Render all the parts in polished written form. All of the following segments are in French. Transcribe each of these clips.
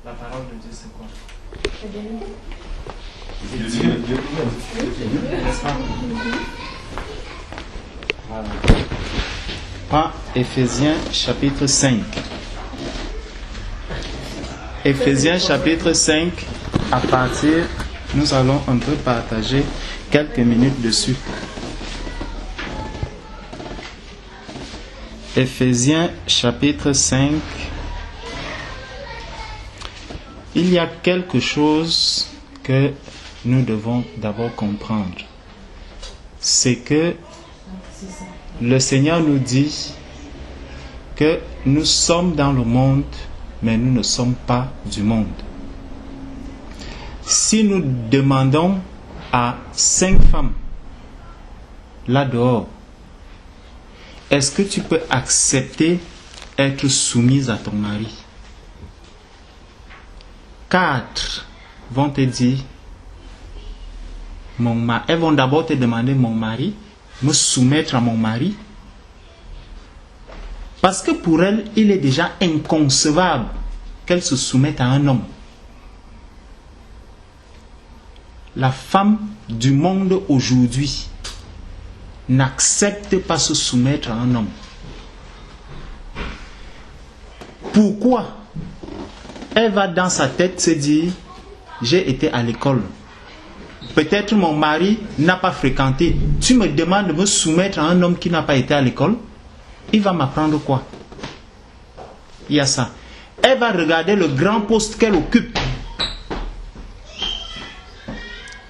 La parole de Dieu, c'est quoi? N'est-ce pas? Voilà. Ah, Éphésiens chapitre 5. Éphésiens chapitre 5, à partir, nous allons un peu partager quelques minutes dessus. Éphésiens chapitre 5. Il y a quelque chose que nous devons d'abord comprendre. C'est que le Seigneur nous dit que nous sommes dans le monde, mais nous ne sommes pas du monde. Si nous demandons à 5 femmes là dehors, est-ce que tu peux accepter être soumise à ton mari? 4 vont te dire, elles vont d'abord te demander mon mari, me soumettre à mon mari. Parce que pour elles, il est déjà inconcevable qu'elles se soumettent à un homme. La femme du monde aujourd'hui n'accepte pas se soumettre à un homme. Pourquoi? Elle va dans sa tête se dire, j'ai été à l'école. Peut-être mon mari n'a pas fréquenté. Tu me demandes de me soumettre à un homme qui n'a pas été à l'école? Il va m'apprendre quoi? Il y a ça. Elle va regarder le grand poste qu'elle occupe.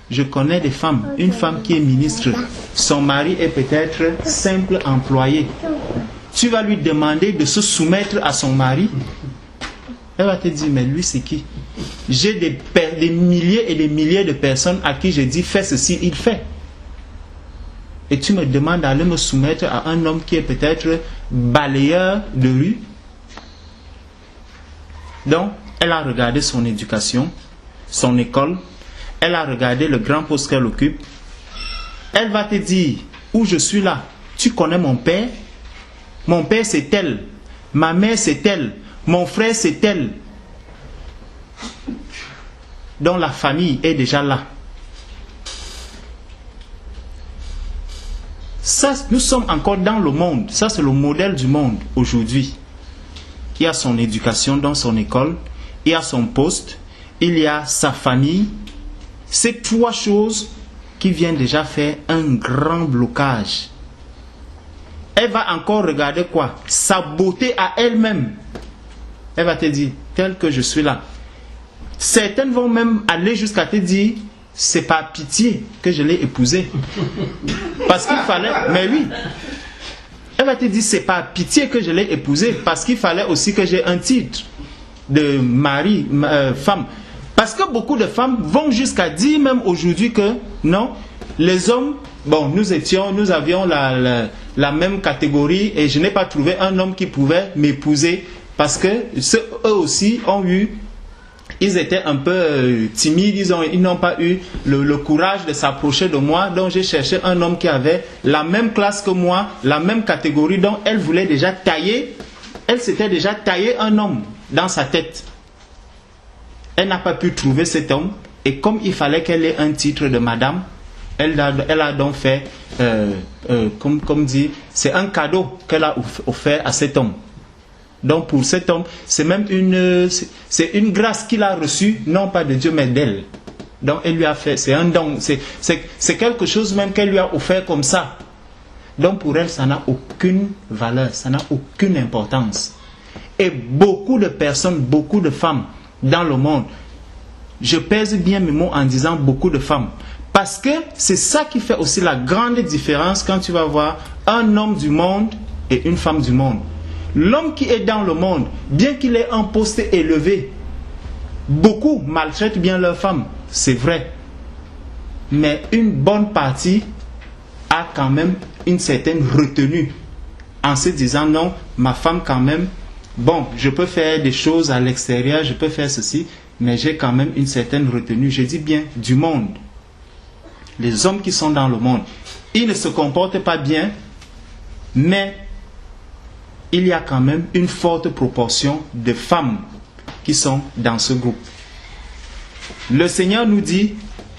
Je connais des femmes. Une femme qui est ministre. Son mari est peut-être simple employé. Tu vas lui demander de se soumettre à son mari. Elle va te dire, mais lui c'est qui? J'ai des milliers et des milliers de personnes à qui je dis, fais ceci, il fait. Et tu me demandes d'aller me soumettre à un homme qui est peut-être balayeur de rue. Donc, elle a regardé son éducation, son école. Elle a regardé le grand poste qu'elle occupe. Elle va te dire, où je suis là, tu connais mon père? Mon père c'est tel. Ma mère c'est tel. Mon frère c'est tel. Donc la famille est déjà là. Ça, nous sommes encore dans le monde. Ça, c'est le modèle du monde aujourd'hui. Il y a son éducation dans son école. Il y a son poste. Il y a sa famille. C'est 3 choses qui viennent déjà faire un grand blocage. Elle va encore regarder quoi? Sa beauté à elle-même. Elle va te dire, tel que je suis là. Certaines vont même aller jusqu'à te dire, c'est par pitié que je l'ai épousée. Parce qu'il fallait, mais oui. Elle va te dire, c'est par pitié que je l'ai épousée. Parce qu'il fallait aussi que j'ai un titre de mari, femme. Parce que beaucoup de femmes vont jusqu'à dire même aujourd'hui que non, les hommes, bon, nous avions la même catégorie et je n'ai pas trouvé un homme qui pouvait m'épouser parce que eux aussi ont eu, ils étaient un peu timides, ils n'ont pas eu le courage de s'approcher de moi, donc j'ai cherché un homme qui avait la même classe que moi, la même catégorie, donc elle voulait déjà tailler, elle s'était déjà taillé un homme dans sa tête. Elle n'a pas pu trouver cet homme et comme il fallait qu'elle ait un titre de madame, elle a donc fait, comme dit, c'est un cadeau qu'elle a offert à cet homme. Donc pour cet homme, c'est même une grâce qu'il a reçue, non pas de Dieu mais d'elle. Donc elle lui a fait, c'est un don, c'est quelque chose même qu'elle lui a offert comme ça. Donc pour elle, ça n'a aucune valeur, ça n'a aucune importance. Et beaucoup de personnes, beaucoup de femmes dans le monde, je pèse bien mes mots en disant beaucoup de femmes, parce que c'est ça qui fait aussi la grande différence quand tu vas voir un homme du monde et une femme du monde. L'homme qui est dans le monde, bien qu'il ait un poste élevé, beaucoup maltraitent bien leurs femmes, c'est vrai. Mais une bonne partie a quand même une certaine retenue en se disant non, ma femme quand même, bon, je peux faire des choses à l'extérieur, je peux faire ceci, mais j'ai quand même une certaine retenue. Je dis bien du monde. Les hommes qui sont dans le monde, ils ne se comportent pas bien, mais il y a quand même une forte proportion de femmes qui sont dans ce groupe. Le Seigneur nous dit,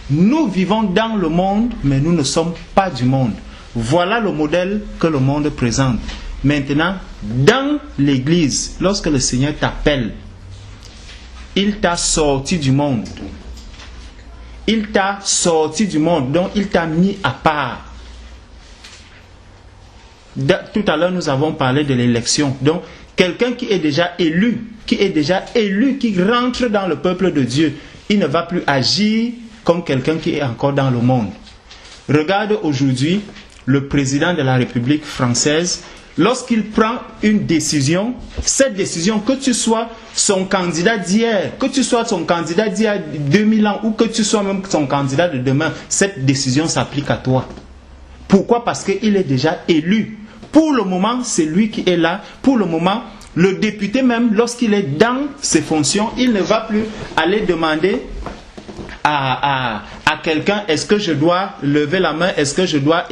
nous vivons dans le monde, mais nous ne sommes pas du monde. Voilà le modèle que le monde présente. Maintenant, dans l'église, lorsque le Seigneur t'appelle, il t'a sorti du monde. Il t'a sorti du monde, donc il t'a mis à part. Tout à l'heure, nous avons parlé de l'élection. Donc, quelqu'un qui est déjà élu, qui rentre dans le peuple de Dieu, il ne va plus agir comme quelqu'un qui est encore dans le monde. Regarde aujourd'hui le président de la République française, lorsqu'il prend une décision, cette décision, que tu sois son candidat d'hier, que tu sois son candidat d'il y a 2000 ans ou que tu sois même son candidat de demain, cette décision s'applique à toi. Pourquoi? Parce qu'il est déjà élu. Pour le moment, c'est lui qui est là. Pour le moment, le député même, lorsqu'il est dans ses fonctions, il ne va plus aller demander à quelqu'un, est-ce que je dois lever la main, est-ce que je dois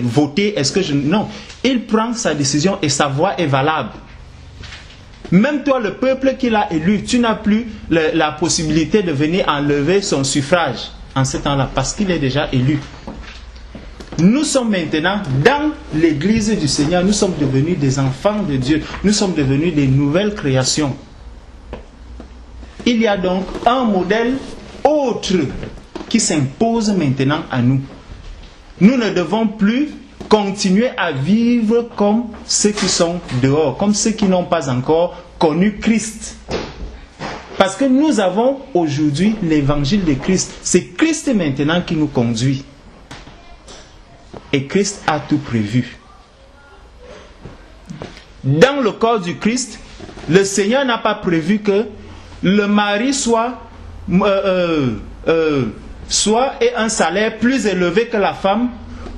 voter, est-ce que je... Non, il prend sa décision et sa voix est valable. Même toi, le peuple qu'il a élu, tu n'as plus la possibilité de venir enlever son suffrage en ce temps-là, parce qu'il est déjà élu. Nous sommes maintenant dans l'église du Seigneur, nous sommes devenus des enfants de Dieu, nous sommes devenus des nouvelles créations. Il y a donc un modèle autre qui s'impose maintenant à nous. Nous ne devons plus continuer à vivre comme ceux qui sont dehors, comme ceux qui n'ont pas encore connu Christ. Parce que nous avons aujourd'hui l'évangile de Christ. C'est Christ maintenant qui nous conduit. Et Christ a tout prévu. Dans le corps du Christ, le Seigneur n'a pas prévu que le mari soit ait un salaire plus élevé que la femme,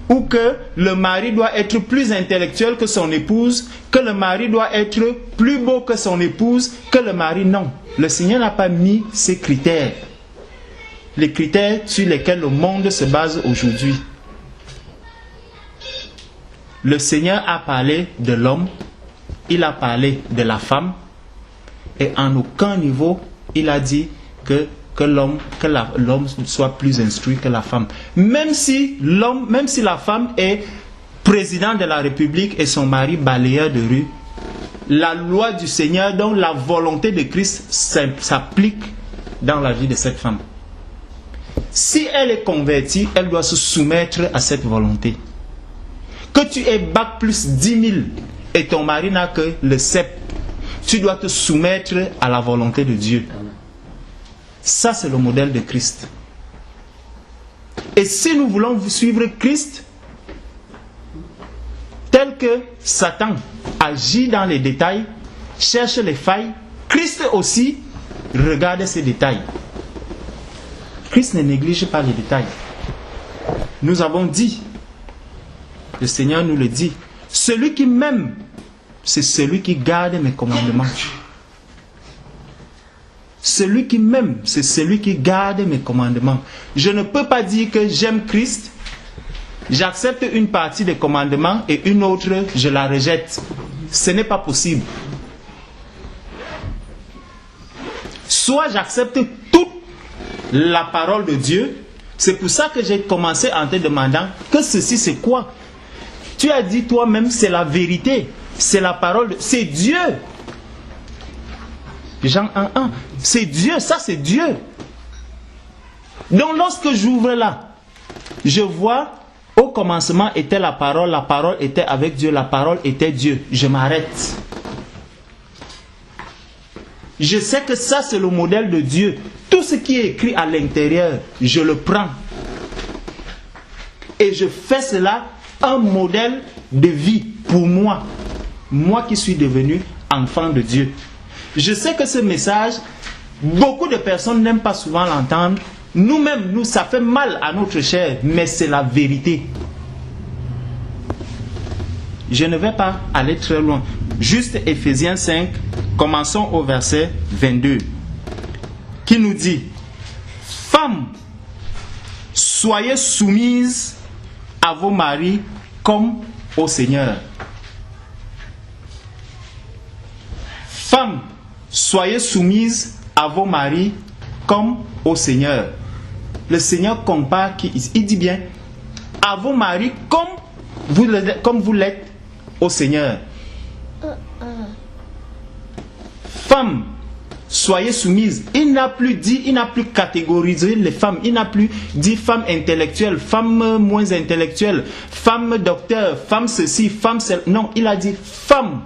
ou que le mari doit être plus intellectuel que son épouse, que le mari doit être plus beau que son épouse, que le mari, non. Le Seigneur n'a pas mis ces critères. Les critères sur lesquels le monde se base aujourd'hui. Le Seigneur a parlé de l'homme, il a parlé de la femme, et en aucun niveau il a dit que l'homme soit plus instruit que la femme. Même si la femme est président de la République et son mari balayeur de rue, la loi du Seigneur, donc la volonté de Christ s'applique dans la vie de cette femme. Si elle est convertie, elle doit se soumettre à cette volonté. Que tu aies bac plus 10 000 et ton mari n'a que le CEP, tu dois te soumettre à la volonté de Dieu. Ça, c'est le modèle de Christ. Et si nous voulons suivre Christ, tel que Satan agit dans les détails, cherche les failles, Christ aussi regarde ces détails. Christ ne néglige pas les détails. Nous avons dit, le Seigneur nous le dit, celui qui m'aime, c'est celui qui garde mes commandements. Celui qui m'aime, c'est celui qui garde mes commandements. Je ne peux pas dire que j'aime Christ, j'accepte une partie des commandements et une autre, je la rejette. Ce n'est pas possible. Soit j'accepte toute la parole de Dieu, c'est pour ça que j'ai commencé en te demandant que ceci c'est quoi? Tu as dit toi-même, c'est la vérité, c'est la parole, c'est Dieu. Jean 1:1, c'est Dieu, ça c'est Dieu. Donc lorsque j'ouvre là, je vois, au commencement était la parole était avec Dieu, la parole était Dieu. Je m'arrête. Je sais que ça c'est le modèle de Dieu. Tout ce qui est écrit à l'intérieur, je le prends. Et je fais cela un modèle de vie pour moi. Moi qui suis devenu enfant de Dieu. Je sais que ce message, beaucoup de personnes n'aiment pas souvent l'entendre. Nous-mêmes, ça fait mal à notre chair, mais c'est la vérité. Je ne vais pas aller très loin. Juste Ephésiens 5, commençons au verset 22, qui nous dit: Femmes, soyez soumises à vos maris comme au Seigneur. Femmes, soyez soumises à vos maris comme au Seigneur. Le Seigneur compare qui, il dit bien, à vos maris comme vous l'êtes au Seigneur. Femmes, soyez soumises. Il n'a plus catégorisé les femmes. Il n'a plus dit femmes intellectuelles, femmes moins intellectuelles, femmes docteurs, femmes ceci, femmes cela. Non, il a dit femmes.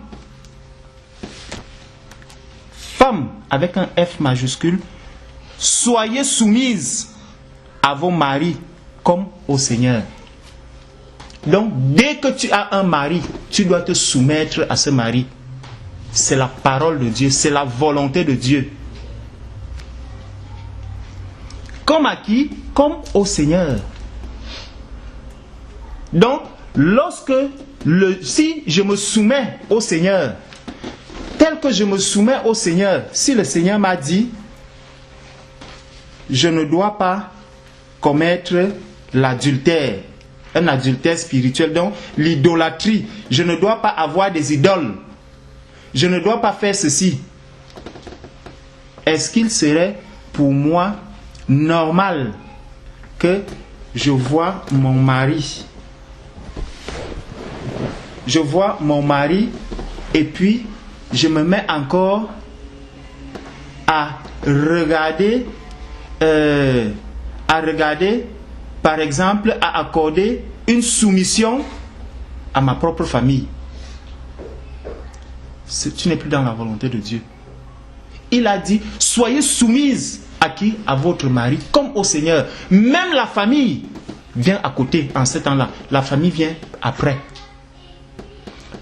Femmes avec un F majuscule. Soyez soumises à vos maris comme au Seigneur. Donc, dès que tu as un mari, tu dois te soumettre à ce mari. C'est la parole de Dieu, c'est la volonté de Dieu. Comme à qui? Comme au Seigneur. Donc, si je me soumets au Seigneur, tel que je me soumets au Seigneur, si le Seigneur m'a dit, je ne dois pas commettre l'adultère, un adultère spirituel, donc l'idolâtrie, je ne dois pas avoir des idoles, je ne dois pas faire ceci. Est-ce qu'il serait pour moi normal que je vois mon mari et puis je me mets encore à regarder, par exemple, à accorder une soumission à ma propre famille? Tu n'es plus dans la volonté de Dieu. Il a dit, soyez soumises à qui? À votre mari, comme au Seigneur. Même la famille vient à côté en ce temps-là. La famille vient après.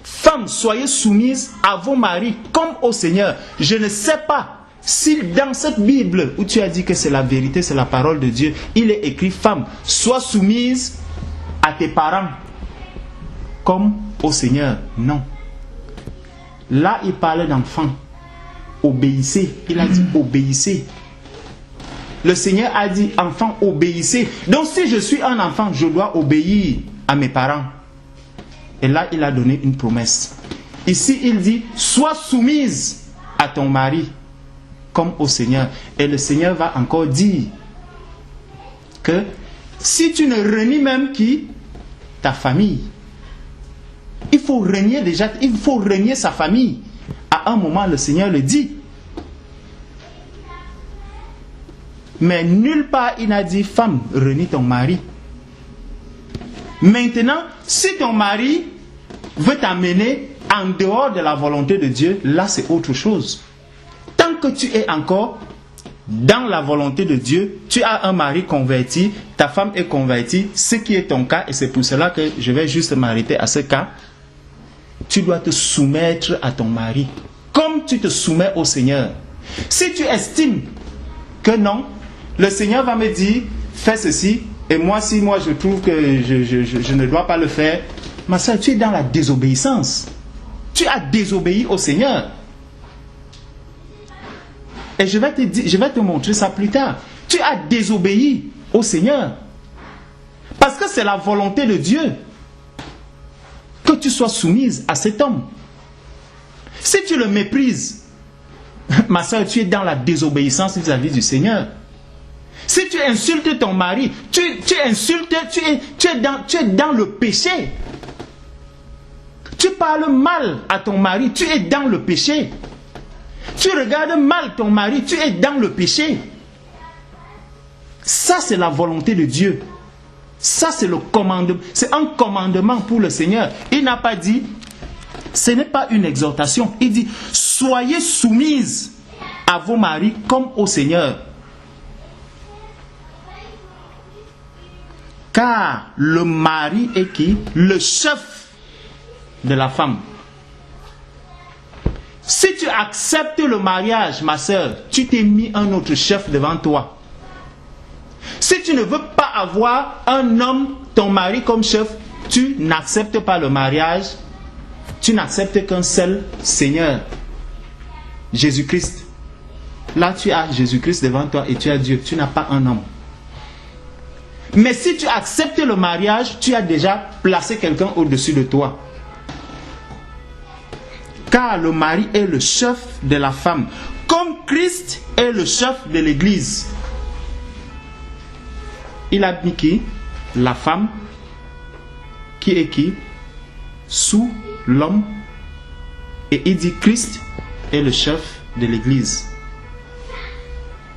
Femmes, soyez soumises à vos maris, comme au Seigneur. Je ne sais pas si dans cette Bible où tu as dit que c'est la vérité, c'est la parole de Dieu, il est écrit, femme, sois soumise à tes parents, comme au Seigneur. Non. Là, il parlait d'enfants. Obéissez. Il a dit obéissez. Le Seigneur a dit enfants, obéissez. Donc si je suis un enfant, je dois obéir à mes parents. Et là, il a donné une promesse. Ici, il dit, sois soumise à ton mari, comme au Seigneur. Et le Seigneur va encore dire que si tu ne renies même qui? Ta famille. Il faut renier déjà, il faut renier sa famille. À un moment, le Seigneur le dit. Mais nulle part il n'a dit, femme, renie ton mari. Maintenant, si ton mari veut t'amener en dehors de la volonté de Dieu, là c'est autre chose. Tant que tu es encore dans la volonté de Dieu, tu as un mari converti, ta femme est convertie, ce qui est ton cas, et c'est pour cela que je vais juste m'arrêter à ce cas. Tu dois te soumettre à ton mari, comme tu te soumets au Seigneur. Si tu estimes que non, le Seigneur va me dire, fais ceci, et moi, si moi je trouve que je ne dois pas le faire, ma soeur, tu es dans la désobéissance. Tu as désobéi au Seigneur. Et je vais te montrer ça plus tard. Tu as désobéi au Seigneur. Parce que c'est la volonté de Dieu que tu sois soumise à cet homme. Si tu le méprises, ma soeur, tu es dans la désobéissance vis-à-vis du Seigneur. Si tu insultes ton mari, tu es dans le péché. Tu parles mal à ton mari, tu es dans le péché. Tu regardes mal ton mari, tu es dans le péché. Ça, c'est la volonté de Dieu. Ça, c'est le commandement. C'est un commandement pour le Seigneur. Il n'a pas dit, ce n'est pas une exhortation. Il dit, soyez soumises à vos maris comme au Seigneur. Car le mari est qui? Le chef de la femme. Si tu acceptes le mariage, ma soeur, tu t'es mis un autre chef devant toi. Si tu ne veux pas avoir un homme, ton mari comme chef, tu n'acceptes pas le mariage, tu n'acceptes qu'un seul Seigneur, Jésus-Christ. Là, tu as Jésus-Christ devant toi et tu as Dieu, tu n'as pas un homme. Mais si tu acceptes le mariage, tu as déjà placé quelqu'un au-dessus de toi. Car le mari est le chef de la femme, comme Christ est le chef de l'Église. Il a mis qui? La femme, qui est qui? Sous l'homme. Et il dit Christ est le chef de l'Église.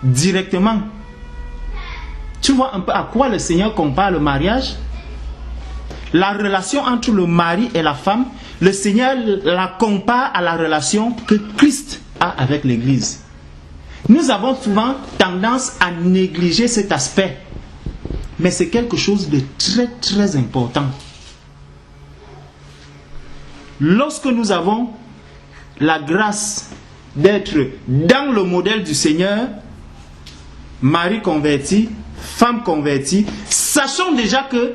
Directement. Tu vois un peu à quoi le Seigneur compare le mariage? La relation entre le mari et la femme, le Seigneur la compare à la relation que Christ a avec l'Église. Nous avons souvent tendance à négliger cet aspect. Mais c'est quelque chose de très très important. Lorsque nous avons la grâce d'être dans le modèle du Seigneur, mari converti, femme convertie, sachons déjà que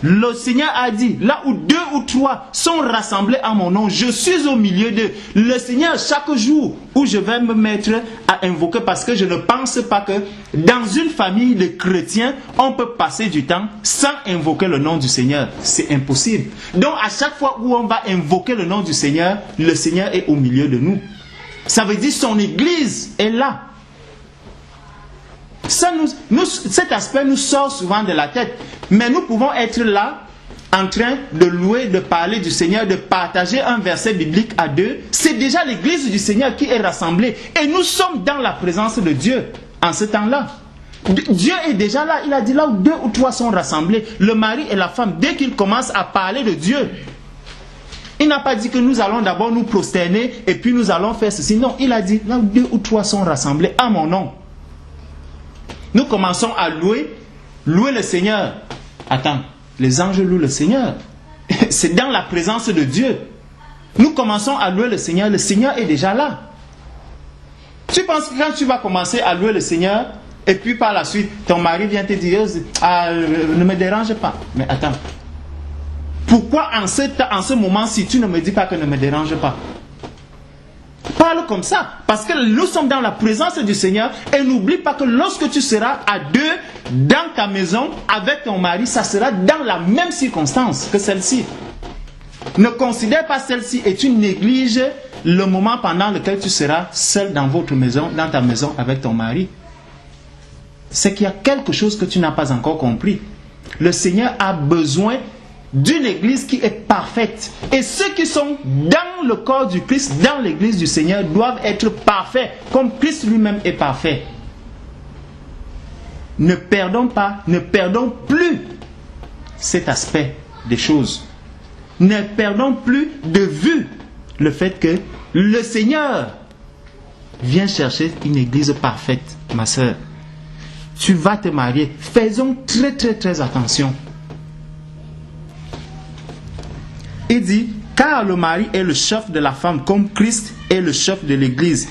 le Seigneur a dit, là où 2 ou 3 sont rassemblés à mon nom, je suis au milieu d'eux. Le Seigneur, chaque jour où je vais me mettre à invoquer, parce que je ne pense pas que dans une famille de chrétiens, on peut passer du temps sans invoquer le nom du Seigneur. C'est impossible. Donc à chaque fois où on va invoquer le nom du Seigneur, le Seigneur est au milieu de nous. Ça veut dire son Église est là. Ça cet aspect nous sort souvent de la tête. Mais nous pouvons être là, en train de louer, de parler du Seigneur, de partager un verset biblique à 2. C'est déjà l'Église du Seigneur qui est rassemblée. Et nous sommes dans la présence de Dieu en ce temps-là. Dieu est déjà là. Il a dit là où 2 ou 3 sont rassemblés, le mari et la femme, dès qu'ils commencent à parler de Dieu, il n'a pas dit que nous allons d'abord nous prosterner et puis nous allons faire ceci. Non, il a dit là où 2 ou 3 sont rassemblés à mon nom. Nous commençons à louer le Seigneur. Attends, les anges louent le Seigneur. C'est dans la présence de Dieu. Nous commençons à louer le Seigneur est déjà là. Tu penses que quand tu vas commencer à louer le Seigneur, et puis par la suite, ton mari vient te dire, ne me dérange pas. Mais attends, pourquoi en ce moment-ci, tu ne me dis pas que ne me dérange pas? Parle comme ça, parce que nous sommes dans la présence du Seigneur et n'oublie pas que lorsque tu seras à 2 dans ta maison avec ton mari, ça sera dans la même circonstance que celle-ci. Ne considère pas celle-ci et tu négliges le moment pendant lequel tu seras seul dans votre maison, dans ta maison avec ton mari. C'est qu'il y a quelque chose que tu n'as pas encore compris. Le Seigneur a besoin d'une église qui est parfaite. Et ceux qui sont dans le corps du Christ, dans l'église du Seigneur, doivent être parfaits, comme Christ lui-même est parfait. Ne perdons plus cet aspect des choses. Ne perdons plus de vue le fait que le Seigneur vient chercher une église parfaite, ma soeur. Tu vas te marier. Faisons très très très attention. Il dit, car le mari est le chef de la femme, comme Christ est le chef de l'église.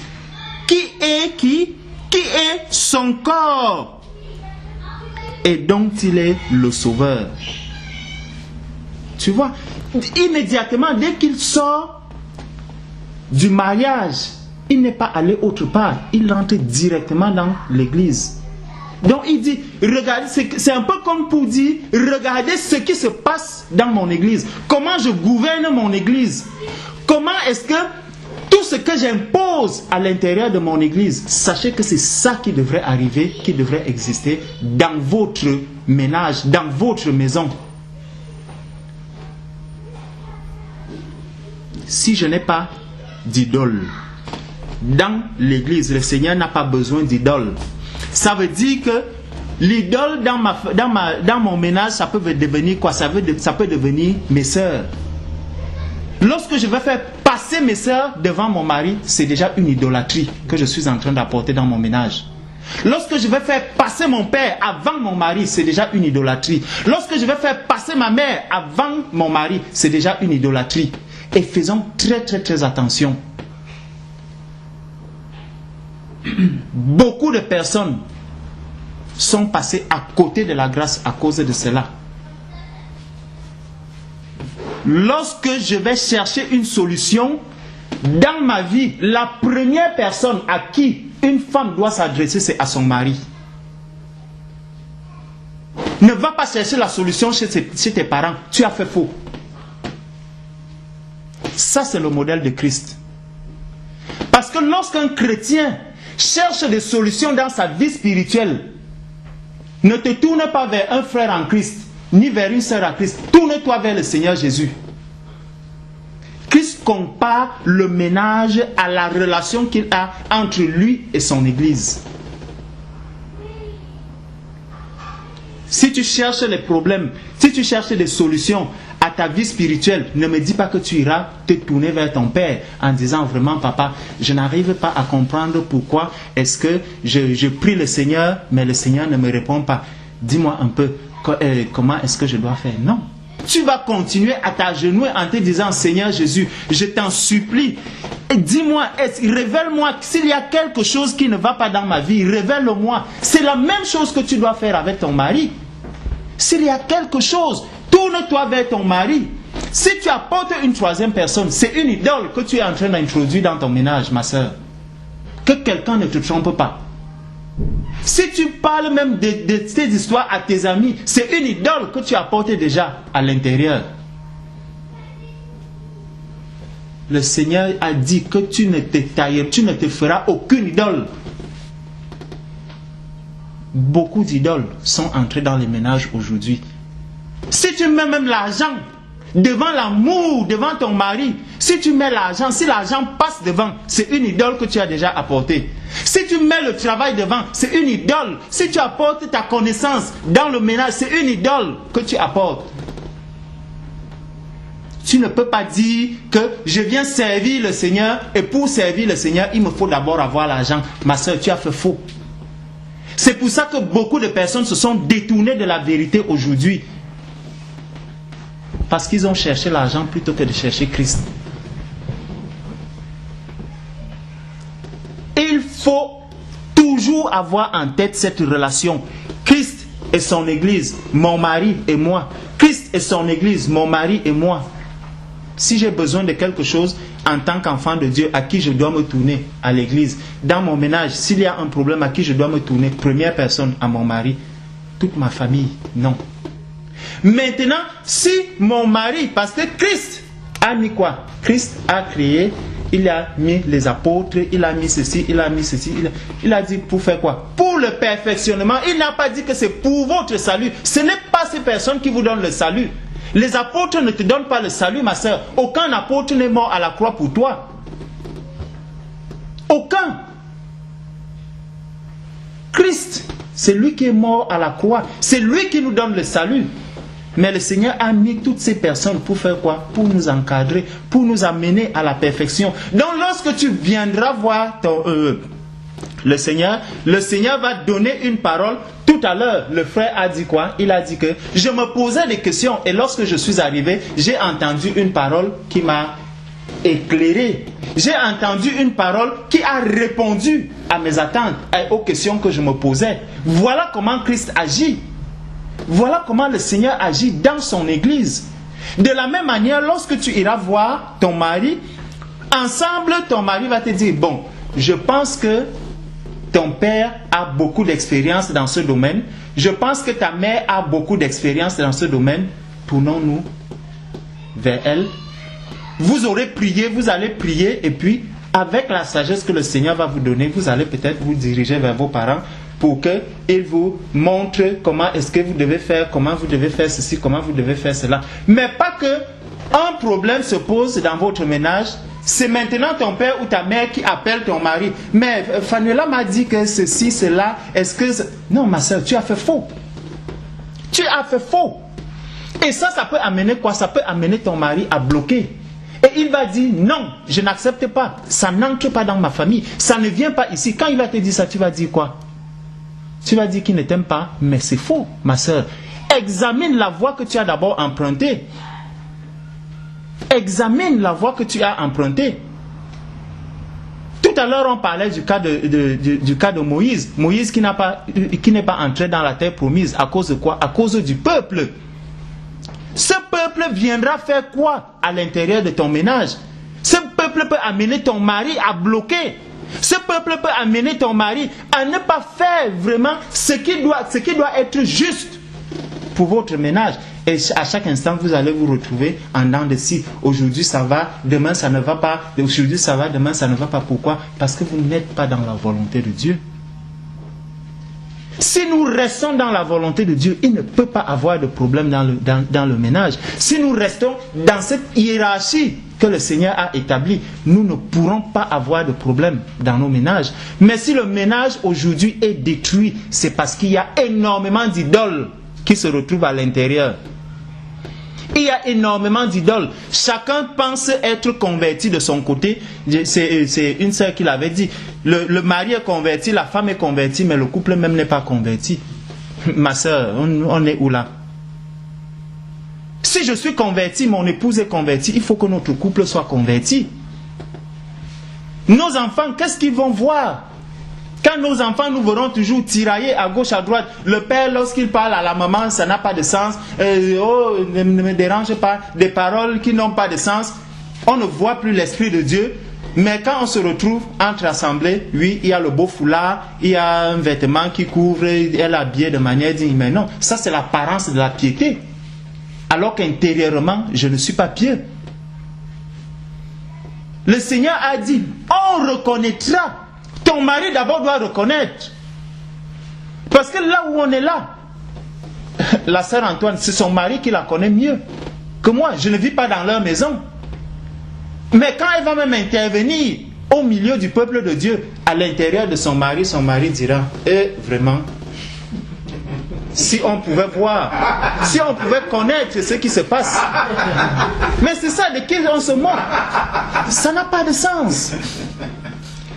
Qui est son corps, et dont il est le sauveur. Tu vois, immédiatement, dès qu'il sort du mariage, il n'est pas allé autre part. Il rentre directement dans l'église. Donc il dit, regardez, c'est un peu comme pour dire, regardez ce qui se passe dans mon église. Comment je gouverne mon église. Comment est-ce que tout ce que j'impose à l'intérieur de mon église, sachez que c'est ça qui devrait arriver, qui devrait exister dans votre ménage, dans votre maison. Si je n'ai pas d'idole dans l'église, le Seigneur n'a pas besoin d'idole. Ça veut dire que l'idole dans mon ménage, ça peut devenir quoi? Ça peut devenir mes sœurs. Lorsque je vais faire passer mes sœurs devant mon mari, c'est déjà une idolâtrie que je suis en train d'apporter dans mon ménage. Lorsque je vais faire passer mon père avant mon mari, c'est déjà une idolâtrie. Lorsque je vais faire passer ma mère avant mon mari, c'est déjà une idolâtrie. Et faisons très très très attention. Beaucoup de personnes sont passées à côté de la grâce à cause de cela. Lorsque je vais chercher une solution dans ma vie, la première personne à qui une femme doit s'adresser, c'est à son mari. Ne va pas chercher la solution chez tes parents. Tu as fait faux. Ça, c'est le modèle de Christ. Parce que lorsqu'un chrétien cherche des solutions dans sa vie spirituelle, ne te tourne pas vers un frère en Christ, ni vers une sœur en Christ. Tourne-toi vers le Seigneur Jésus. Christ compare le ménage à la relation qu'il a entre lui et son Église. Si tu cherches les problèmes, si tu cherches des solutions à ta vie spirituelle, ne me dis pas que tu iras te tourner vers ton Père en disant vraiment, papa, je n'arrive pas à comprendre pourquoi est-ce que je prie le Seigneur, mais le Seigneur ne me répond pas. Dis-moi un peu comment est-ce que je dois faire. Non. Tu vas continuer à t'agenouiller en te disant, Seigneur Jésus, je t'en supplie, dis-moi, révèle-moi s'il y a quelque chose qui ne va pas dans ma vie, révèle-le-moi. C'est la même chose que tu dois faire avec ton mari. S'il y a quelque chose, tourne-toi vers ton mari. Si tu apportes une troisième personne, c'est une idole que tu es en train d'introduire dans ton ménage, ma soeur. Que quelqu'un ne te trompe pas. Si tu parles même de ces histoires à tes amis, c'est une idole que tu apportes déjà à l'intérieur. Le Seigneur a dit que tu ne te feras aucune idole. Beaucoup d'idoles sont entrées dans les ménages aujourd'hui. Si tu mets même l'argent devant l'amour, devant ton mari, si tu mets l'argent, si l'argent passe devant, c'est une idole que tu as déjà apportée. Si tu mets le travail devant, c'est une idole. Si tu apportes ta connaissance dans le ménage, c'est une idole que tu apportes. Tu ne peux pas dire que je viens servir le Seigneur et pour servir le Seigneur, il me faut d'abord avoir l'argent. Ma soeur, tu as fait faux. C'est pour ça que beaucoup de personnes se sont détournées de la vérité aujourd'hui. Parce qu'ils ont cherché l'argent plutôt que de chercher Christ. Il faut toujours avoir en tête cette relation. Christ et son Église, mon mari et moi. Christ et son Église, mon mari et moi. Si j'ai besoin de quelque chose en tant qu'enfant de Dieu, à qui je dois me tourner? À l'Église. Dans mon ménage, s'il y a un problème, à qui je dois me tourner? Première personne, à mon mari. Toute ma famille, non. Maintenant, si mon mari, parce que Christ a mis quoi? Christ a créé, il a mis les apôtres, il a mis ceci, il a mis ceci, il a dit pour faire quoi? Pour le perfectionnement. Il n'a pas dit que c'est pour votre salut. Ce n'est pas ces personnes qui vous donnent le salut. Les apôtres ne te donnent pas le salut, ma soeur. Aucun apôtre n'est mort à la croix pour toi. Aucun. Christ, c'est lui qui est mort à la croix. C'est lui qui nous donne le salut. Mais le Seigneur a mis toutes ces personnes pour faire quoi? Pour nous encadrer, pour nous amener à la perfection. Donc lorsque tu viendras voir le Seigneur va donner une parole. Tout à l'heure, le frère a dit quoi? Il a dit que je me posais des questions et lorsque je suis arrivé, j'ai entendu une parole qui m'a éclairé. J'ai entendu une parole qui a répondu à mes attentes et aux questions que je me posais. Voilà comment Christ agit. Voilà comment le Seigneur agit dans son Église. De la même manière, lorsque tu iras voir ton mari, ensemble, ton mari va te dire, bon, je pense que ton père a beaucoup d'expérience dans ce domaine. Je pense que ta mère a beaucoup d'expérience dans ce domaine. Tournons-nous vers elle. Vous aurez prié, vous allez prier, et puis, avec la sagesse que le Seigneur va vous donner, vous allez peut-être vous diriger vers vos parents pour qu'ils vous montrent comment est-ce que vous devez faire, comment vous devez faire ceci, comment vous devez faire cela. Mais pas que un problème se pose dans votre ménage, c'est maintenant ton père ou ta mère qui appelle ton mari. Mais Fanuela m'a dit que ceci, cela, est-ce que... Non, ma soeur, tu as fait faux. Tu as fait faux. Et ça peut amener quoi? Ça peut amener ton mari à bloquer. Et il va dire, non, je n'accepte pas. Ça n'entre pas dans ma famille. Ça ne vient pas ici. Quand il va te dire ça, tu vas dire quoi? Tu vas dire qu'il ne t'aime pas, mais c'est faux, ma soeur. Examine la voie que tu as d'abord empruntée. Examine la voie que tu as empruntée. Tout à l'heure, on parlait du cas de Moïse. Moïse qui n'est pas entré dans la terre promise. À cause de quoi? À cause du peuple. Ce peuple viendra faire quoi à l'intérieur de ton ménage? Ce peuple peut amener ton mari à bloquer. Ce peuple peut amener ton mari à ne pas faire vraiment ce qui doit être juste. pour votre ménage. Et à chaque instant, vous allez vous retrouver en dents de scie. Aujourd'hui, ça va, demain, ça ne va pas. Aujourd'hui, ça va, demain, ça ne va pas. Pourquoi? Parce que vous n'êtes pas dans la volonté de Dieu. Si nous restons dans la volonté de Dieu, il ne peut pas avoir de problème dans le ménage. Si nous restons dans cette hiérarchie que le Seigneur a établie, nous ne pourrons pas avoir de problème dans nos ménages. Mais si le ménage aujourd'hui est détruit, c'est parce qu'il y a énormément d'idoles qui se retrouvent à l'intérieur. Il y a énormément d'idoles. Chacun pense être converti de son côté. C'est une sœur qui l'avait dit. Le mari est converti, la femme est convertie, mais le couple même n'est pas converti. Ma sœur, on est où là? Si je suis converti, mon épouse est convertie, il faut que notre couple soit converti. Nos enfants, qu'est-ce qu'ils vont voir? Quand nos enfants nous verront toujours tirailler à gauche, à droite, le père, lorsqu'il parle à la maman, ça n'a pas de sens. Oh, ne me dérange pas. Des paroles qui n'ont pas de sens. On ne voit plus l'Esprit de Dieu. Mais quand on se retrouve entre assemblées, oui, il y a le beau foulard, il y a un vêtement qui couvre, elle est habillée de manière digne. Mais non, ça c'est l'apparence de la piété. Alors qu'intérieurement, je ne suis pas pieux. Le Seigneur a dit, on reconnaîtra. Ton mari d'abord doit reconnaître. Parce que là où on est là, la sœur Antoine, c'est son mari qui la connaît mieux que moi. Je ne vis pas dans leur maison. Mais quand elle va même intervenir au milieu du peuple de Dieu, à l'intérieur de son mari dira, vraiment, si on pouvait voir, si on pouvait connaître ce qui se passe. Mais c'est ça de qui on se moque. Ça n'a pas de sens.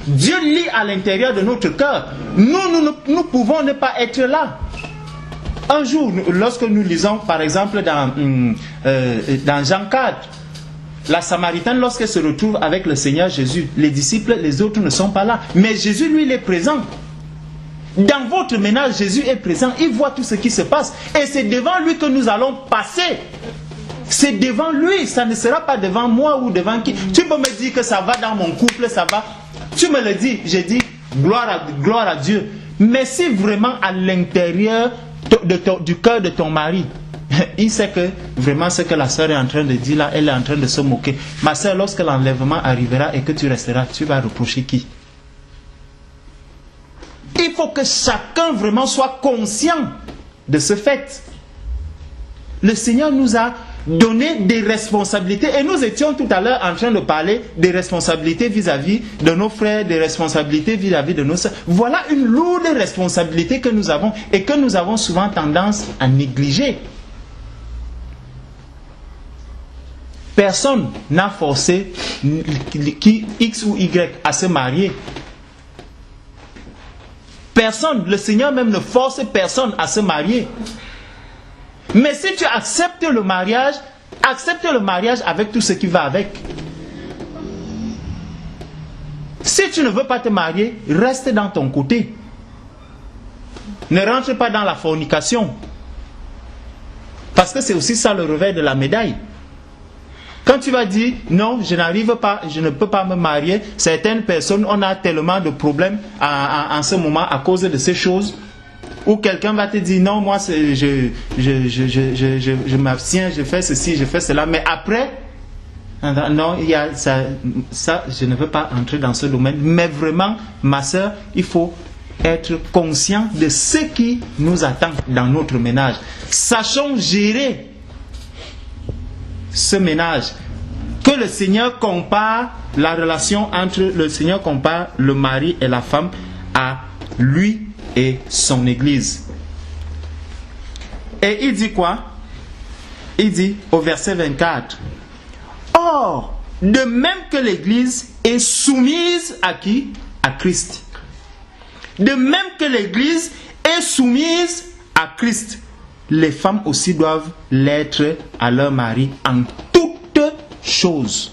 Dieu lit à l'intérieur de notre cœur. Nous pouvons ne pas être là. Un jour, lorsque nous lisons, par exemple, dans Jean 4, la Samaritaine, lorsqu'elle se retrouve avec le Seigneur Jésus, les disciples, les autres ne sont pas là. Mais Jésus, lui, il est présent. Dans votre ménage, Jésus est présent. Il voit tout ce qui se passe. Et c'est devant lui que nous allons passer. C'est devant lui. Ça ne sera pas devant moi ou devant qui. Tu peux me dire que ça va dans mon couple, ça va. Tu me le dis. J'ai dit, gloire à Dieu. Mais si vraiment à l'intérieur du cœur de ton mari, il sait que vraiment ce que la sœur est en train de dire là, elle est en train de se moquer. Ma sœur, lorsque l'enlèvement arrivera et que tu resteras, tu vas reprocher qui? Il faut que chacun vraiment soit conscient de ce fait. Le Seigneur nous a donné des responsabilités et nous étions tout à l'heure en train de parler des responsabilités vis-à-vis de nos frères, des responsabilités vis-à-vis de nos sœurs. Voilà une lourde responsabilité que nous avons et que nous avons souvent tendance à négliger. Personne n'a forcé X ou Y à se marier. Personne, le Seigneur même ne force personne à se marier. Mais si tu acceptes le mariage avec tout ce qui va avec. Si tu ne veux pas te marier, reste dans ton côté. Ne rentre pas dans la fornication. Parce que c'est aussi ça le revers de la médaille. Quand tu vas dire, non, je n'arrive pas, je ne peux pas me marier, certaines personnes, on a tellement de problèmes en ce moment à cause de ces choses, où quelqu'un va te dire, non, moi, je m'abstiens, je fais ceci, je fais cela, mais après, non, il y a ça, je ne veux pas entrer dans ce domaine, mais vraiment, ma soeur, il faut être conscient de ce qui nous attend dans notre ménage. Sachons gérer ce ménage, que le Seigneur compare la relation entre le Seigneur compare le mari et la femme à lui et son église. Et il dit quoi? Il dit au verset 24, or, de même que l'église est soumise à qui? À Christ. De même que l'église est soumise à Christ, les femmes aussi doivent l'être à leur mari en toutes choses.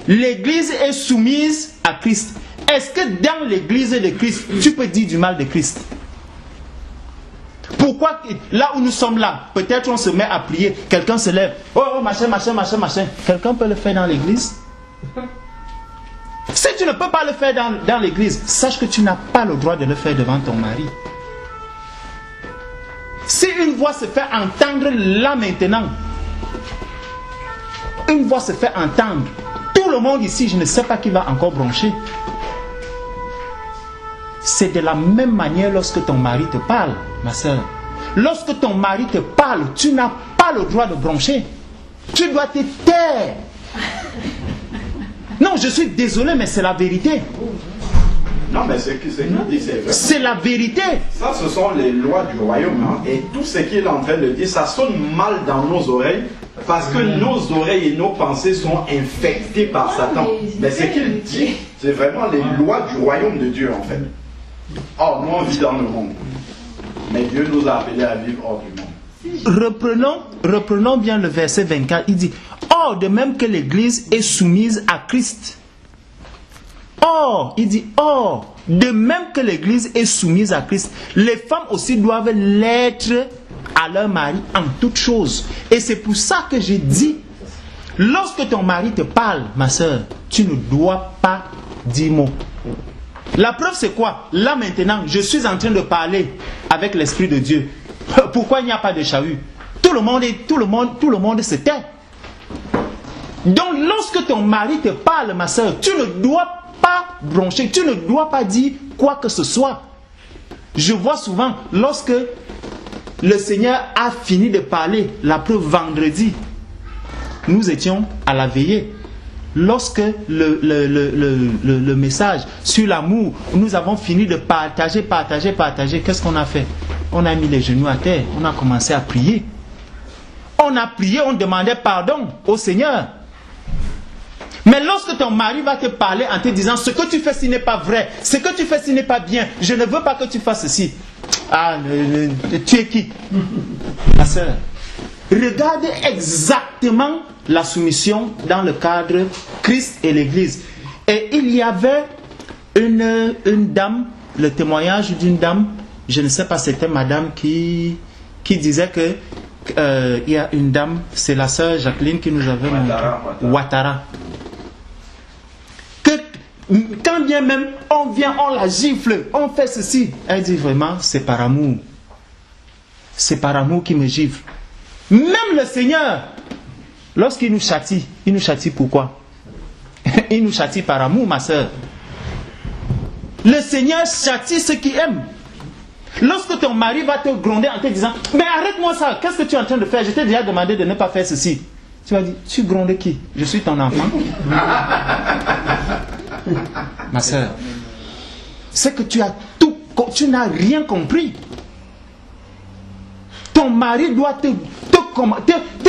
L'église est soumise à Christ. Est-ce que dans l'église de Christ, tu peux dire du mal de Christ? Pourquoi, là où nous sommes là, peut-être on se met à prier, quelqu'un se lève, oh machin. Quelqu'un peut le faire dans l'église? Si tu ne peux pas le faire dans l'église, sache que tu n'as pas le droit de le faire devant ton mari. Si une voix se fait entendre là maintenant, une voix se fait entendre, tout le monde ici, je ne sais pas qui va encore broncher. C'est de la même manière lorsque ton mari te parle, ma soeur. Lorsque ton mari te parle, tu n'as pas le droit de broncher. Tu dois te taire. Non, je suis désolé, mais c'est la vérité. Non, mais c'est qu'il dit, c'est vrai. C'est la vérité. Ça, ce sont les lois du royaume. Hein. Et tout ce qu'il est en train de dire, ça sonne mal dans nos oreilles. Parce que nos oreilles et nos pensées sont infectées par Satan. Mais ce qu'il dit, c'est vraiment les lois du royaume de Dieu, en fait. Or, nous, on vit dans le monde. Mais Dieu nous a appelés à vivre hors du monde. Reprenons bien le verset 24. Il dit, or, de même que l'Église est soumise à Christ. Or, il dit, or, de même que l'Église est soumise à Christ, les femmes aussi doivent l'être à leur mari en toutes choses. Et c'est pour ça que j'ai dit, lorsque ton mari te parle, ma soeur, tu ne dois pas dire mot. La preuve c'est quoi? Là maintenant, je suis en train de parler avec l'Esprit de Dieu. Pourquoi il n'y a pas de chahut? Tout le monde se tait. Donc lorsque ton mari te parle, ma soeur, tu ne dois pas broncher, tu ne dois pas dire quoi que ce soit. Je vois souvent, lorsque le Seigneur a fini de parler, la preuve vendredi, nous étions à la veillée. Lorsque le message sur l'amour, nous avons fini de partager, qu'est-ce qu'on a fait? On a mis les genoux à terre, on a commencé à prier. On a prié, on demandait pardon au Seigneur. Mais lorsque ton mari va te parler en te disant, ce que tu fais, ce n'est pas vrai, ce que tu fais, ce n'est pas bien, je ne veux pas que tu fasses ceci. Ah, tu es qui? Ma soeur, regardez exactement la soumission dans le cadre Christ et l'Église. Et il y avait une dame, le témoignage d'une dame, je ne sais pas, c'était madame qui disait que il y a une dame, c'est la sœur Jacqueline qui nous avait montré, Ouattara. Que quand bien même on vient, on la gifle, on fait ceci, elle dit vraiment, c'est par amour. C'est par amour qu'il me gifle. Même le Seigneur, lorsqu'il nous châtie pourquoi? Il nous châtie par amour, ma soeur. Le Seigneur châtie ceux qui aiment. Lorsque ton mari va te gronder en te disant, mais arrête-moi ça, qu'est-ce que tu es en train de faire? Je t'ai déjà demandé de ne pas faire ceci. Tu vas dire, tu grondes qui? Je suis ton enfant. Ma soeur, c'est que tu n'as rien compris. Ton mari doit te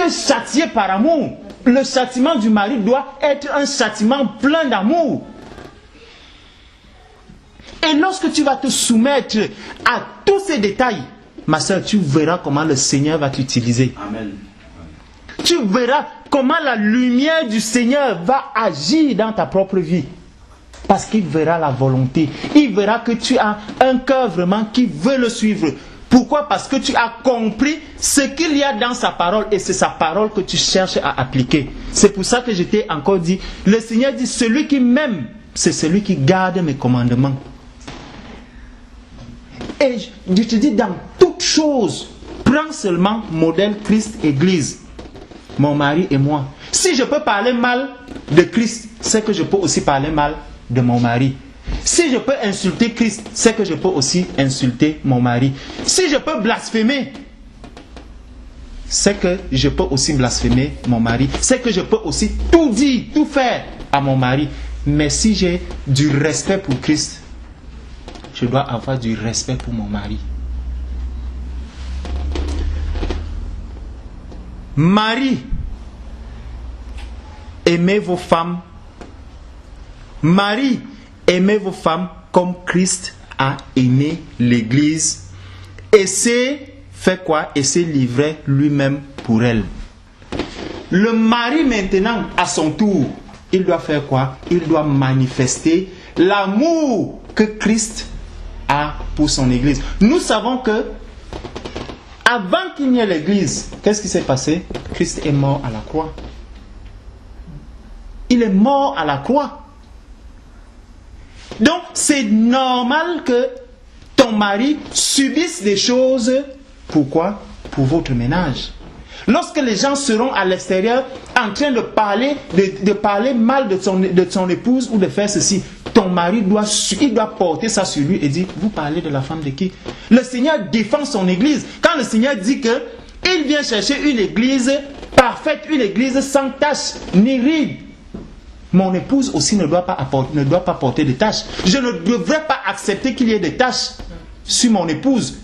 châtier par amour. Le châtiment du mari doit être un châtiment plein d'amour. Et lorsque tu vas te soumettre à tous ces détails, ma soeur, tu verras comment le Seigneur va t'utiliser. Amen. Tu verras comment la lumière du Seigneur va agir dans ta propre vie. Parce qu'il verra la volonté. Il verra que tu as un cœur vraiment qui veut le suivre. Pourquoi? Parce que tu as compris ce qu'il y a dans sa parole et c'est sa parole que tu cherches à appliquer. C'est pour ça que je t'ai encore dit, le Seigneur dit, celui qui m'aime, c'est celui qui garde mes commandements. Et je te dis, dans toute chose, prends seulement modèle Christ-Église, mon mari et moi. Si je peux parler mal de Christ, c'est que je peux aussi parler mal de mon mari. Si je peux insulter Christ, c'est que je peux aussi insulter mon mari. Si je peux blasphémer, c'est que je peux aussi blasphémer mon mari. C'est que je peux aussi tout dire, tout faire à mon mari. Mais si j'ai du respect pour Christ, je dois avoir du respect pour mon mari. Marie, aimez vos femmes. Marie, aimez vos femmes comme Christ a aimé l'Église. Et c'est fait quoi? Et s'est livré lui-même pour elle. Le mari maintenant, à son tour, il doit faire quoi? Il doit manifester l'amour que Christ a pour son Église. Nous savons que avant qu'il n'y ait l'Église, qu'est-ce qui s'est passé? Christ est mort à la croix. Il est mort à la croix. Donc c'est normal que ton mari subisse des choses Pourquoi? Pour votre ménage. Lorsque les gens seront à l'extérieur en train de parler, de parler mal de son épouse ou de faire ceci, ton mari doit porter ça sur lui et dire, vous parlez de la femme de qui? Le Seigneur défend son église. Quand le Seigneur dit que il vient chercher une église parfaite, une église sans tache ni ride, mon épouse aussi ne doit pas porter de taches. Je ne devrais pas accepter qu'il y ait des taches sur mon épouse.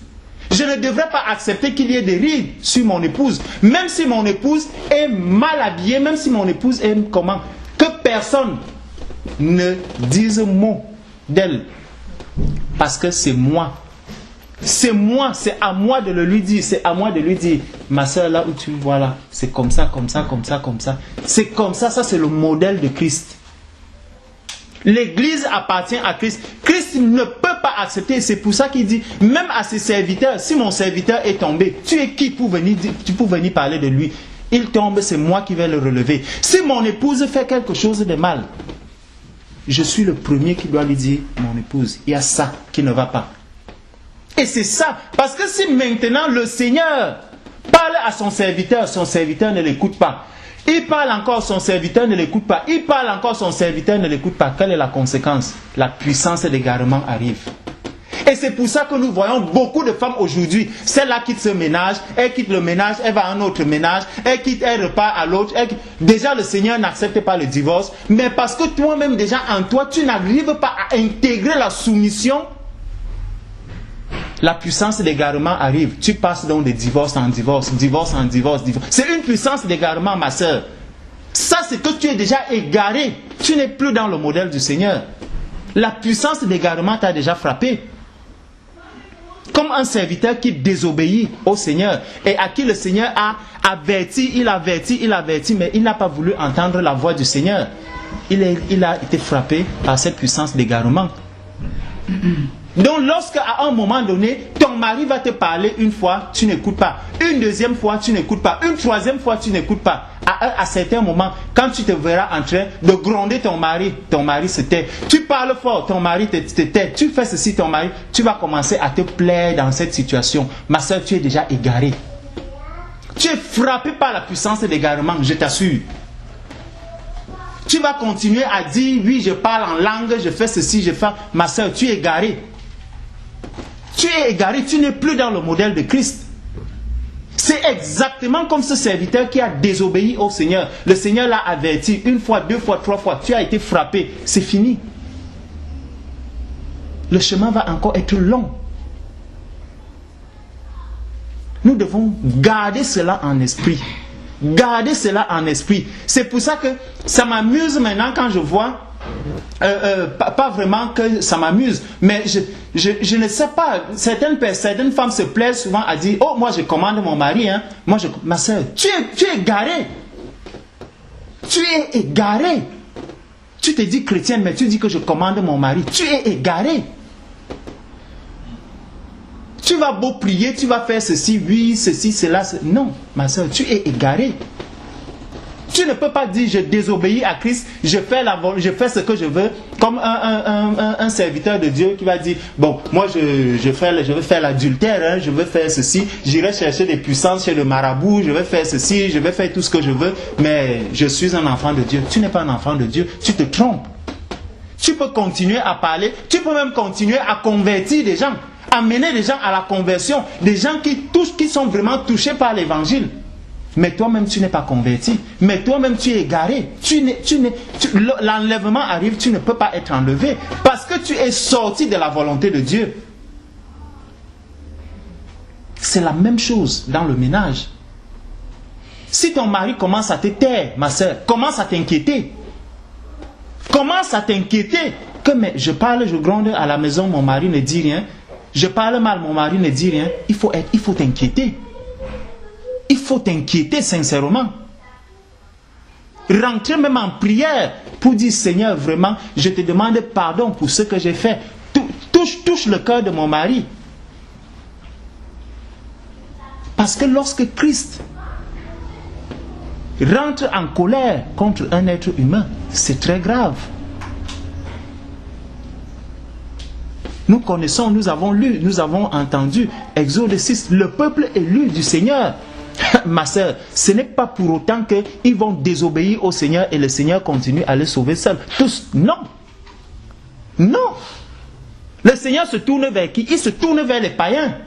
Je ne devrais pas accepter qu'il y ait des rides sur mon épouse. Même si mon épouse est mal habillée, même si mon épouse est comment, que personne ne dise mot d'elle. Parce que c'est moi. C'est moi, c'est à moi de le lui dire. C'est à moi de lui dire, ma soeur, là où tu me vois là, c'est comme ça, comme ça, comme ça, comme ça. C'est comme ça, ça c'est le modèle de Christ. L'église appartient à Christ. Christ ne peut pas accepter. C'est pour ça qu'il dit, même à ses serviteurs, si mon serviteur est tombé, tu es qui pour venir parler de lui? Il tombe, c'est moi qui vais le relever. Si mon épouse fait quelque chose de mal, je suis le premier qui doit lui dire, mon épouse, il y a ça qui ne va pas. Et c'est ça. Parce que si maintenant le Seigneur parle à son serviteur ne l'écoute pas. Il parle encore, son serviteur ne l'écoute pas. Il parle encore, son serviteur ne l'écoute pas. Quelle est la conséquence? La puissance d'égarement arrive. Et c'est pour ça que nous voyons beaucoup de femmes aujourd'hui. Celle-là quitte ce ménage, elle quitte le ménage, elle va à un autre ménage, elle repart à l'autre. Déjà, le Seigneur n'accepte pas le divorce. Mais parce que toi-même, déjà en toi, tu n'arrives pas à intégrer la soumission, la puissance d'égarement arrive. Tu passes donc de divorce en divorce, divorce en divorce, divorce. C'est une puissance d'égarement, ma soeur. Ça, c'est que tu es déjà égaré. Tu n'es plus dans le modèle du Seigneur. La puissance d'égarement t'a déjà frappé. Comme un serviteur qui désobéit au Seigneur et à qui le Seigneur a averti, il avertit, mais il n'a pas voulu entendre la voix du Seigneur. Il a été frappé par cette puissance d'égarement. Donc lorsqu'à un moment donné, ton mari va te parler une fois, tu n'écoutes pas. Une deuxième fois, tu n'écoutes pas. Une troisième fois, tu n'écoutes pas. À certains moments, quand tu te verras en train de gronder ton mari se tait. Tu parles fort, ton mari te tait. Tu fais ceci, ton mari, tu vas commencer à te plaire dans cette situation. Ma soeur, tu es déjà égarée. Tu es frappé par la puissance d'égarement, je t'assure. Tu vas continuer à dire, oui, je parle en langue, je fais ceci, je fais... Ma soeur, tu es égarée. Tu es égaré, tu n'es plus dans le modèle de Christ. C'est exactement comme ce serviteur qui a désobéi au Seigneur. Le Seigneur l'a averti une fois, deux fois, trois fois. Tu as été frappé. C'est fini. Le chemin va encore être long. Nous devons garder cela en esprit. Garder cela en esprit. C'est pour ça que ça m'amuse maintenant quand je vois... pas vraiment que ça m'amuse, mais je ne sais pas, certaines femmes se plaisent souvent à dire, oh moi je commande mon mari, hein. Ma soeur, tu es égaré. Tu es égaré. Tu te dis chrétienne, mais tu dis que je commande mon mari. Tu es égaré. Tu vas beau prier, tu vas faire ceci, oui, ceci, cela. Non, ma soeur, tu es égaré. Tu ne peux pas dire je désobéis à Christ, je fais ce que je veux, comme un serviteur de Dieu qui va dire, bon, moi je veux faire l'adultère, hein, je veux faire ceci, j'irai chercher des puissances chez le marabout, je vais faire ceci, je vais faire tout ce que je veux, mais je suis un enfant de Dieu. Tu n'es pas un enfant de Dieu, tu te trompes. Tu peux continuer à parler, tu peux même continuer à convertir des gens, amener des gens à la conversion, des gens qui sont vraiment touchés par l'évangile. Mais toi-même, tu n'es pas converti. Mais toi-même, tu es égaré. L'enlèvement arrive, tu ne peux pas être enlevé. Parce que tu es sorti de la volonté de Dieu. C'est la même chose dans le ménage. Si ton mari commence à te taire, ma soeur, commence à t'inquiéter. Commence à t'inquiéter. Que mais je parle, je gronde à la maison, mon mari ne dit rien. Je parle mal, mon mari ne dit rien. Il faut t'inquiéter. Il faut t'inquiéter sincèrement. Rentrer même en prière pour dire, Seigneur, vraiment, je te demande pardon pour ce que j'ai fait. Touche le cœur de mon mari. Parce que lorsque Christ rentre en colère contre un être humain, c'est très grave. Nous connaissons, nous avons lu, nous avons entendu. Exode 6, le peuple élu du Seigneur. Ma sœur, ce n'est pas pour autant qu'ils vont désobéir au Seigneur et le Seigneur continue à les sauver seuls. Tous, non. Non. Le Seigneur se tourne vers qui? Il se tourne vers les païens.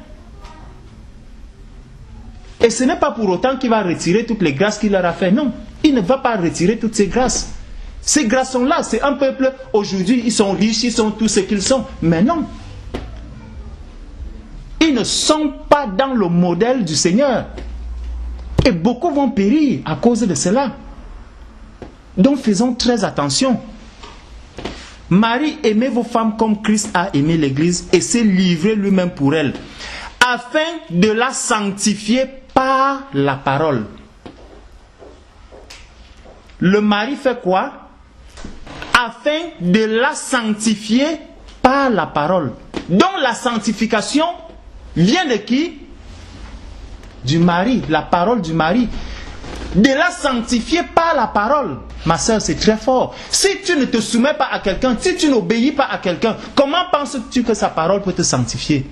Et ce n'est pas pour autant qu'il va retirer toutes les grâces qu'il leur a fait. Non, il ne va pas retirer toutes ces grâces. Ces grâces sont là. C'est un peuple, aujourd'hui, ils sont riches, ils sont tout ce qu'ils sont. Mais non. Ils ne sont pas dans le modèle du Seigneur. Et beaucoup vont périr à cause de cela. Donc faisons très attention. Marie, aimez vos femmes comme Christ a aimé l'Église et s'est livré lui-même pour elle, afin de la sanctifier par la parole. Le mari fait quoi? Afin de la sanctifier par la parole. Donc la sanctification vient de qui? Du mari, la parole du mari. De la sanctifier par la parole. Ma soeur, c'est très fort. Si tu ne te soumets pas à quelqu'un, si tu n'obéis pas à quelqu'un, comment penses-tu que sa parole peut te sanctifier?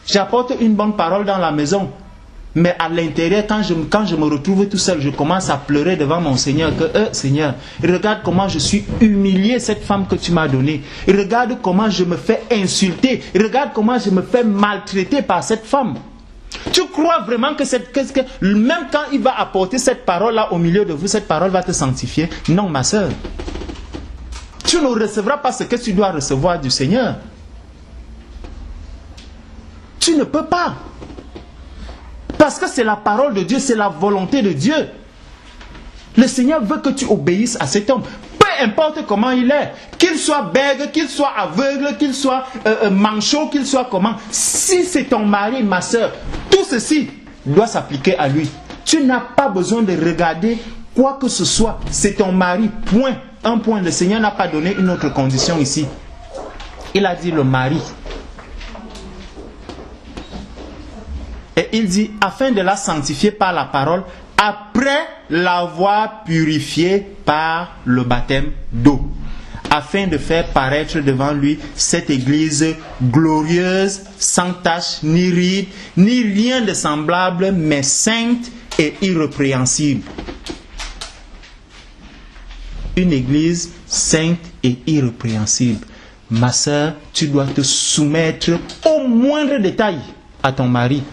J'apporte une bonne parole dans la maison, mais à l'intérieur, quand je me retrouve tout seul, je commence à pleurer devant mon Seigneur, que Seigneur, regarde comment je suis humilié, cette femme que tu m'as donnée. Regarde comment je me fais insulter. Regarde comment je me fais maltraiter par cette femme. Tu crois vraiment que même quand il va apporter cette parole-là au milieu de vous, cette parole va te sanctifier? Non, ma soeur. Tu ne recevras pas ce que tu dois recevoir du Seigneur. Tu ne peux pas. Parce que c'est la parole de Dieu, c'est la volonté de Dieu. Le Seigneur veut que tu obéisses à cet homme. Peu importe comment il est. Qu'il soit bègue, qu'il soit aveugle, qu'il soit manchot, qu'il soit comment. Si c'est ton mari, ma soeur, tout ceci doit s'appliquer à lui. Tu n'as pas besoin de regarder quoi que ce soit. C'est ton mari, point. Un point. Le Seigneur n'a pas donné une autre condition ici. Il a dit le mari. Et il dit, afin de la sanctifier par la parole, après l'avoir purifiée par le baptême d'eau, afin de faire paraître devant lui cette église glorieuse, sans tache, ni ride, ni rien de semblable, mais sainte et irrépréhensible. Une église sainte et irrépréhensible. Ma sœur, tu dois te soumettre au moindre détail à ton mari,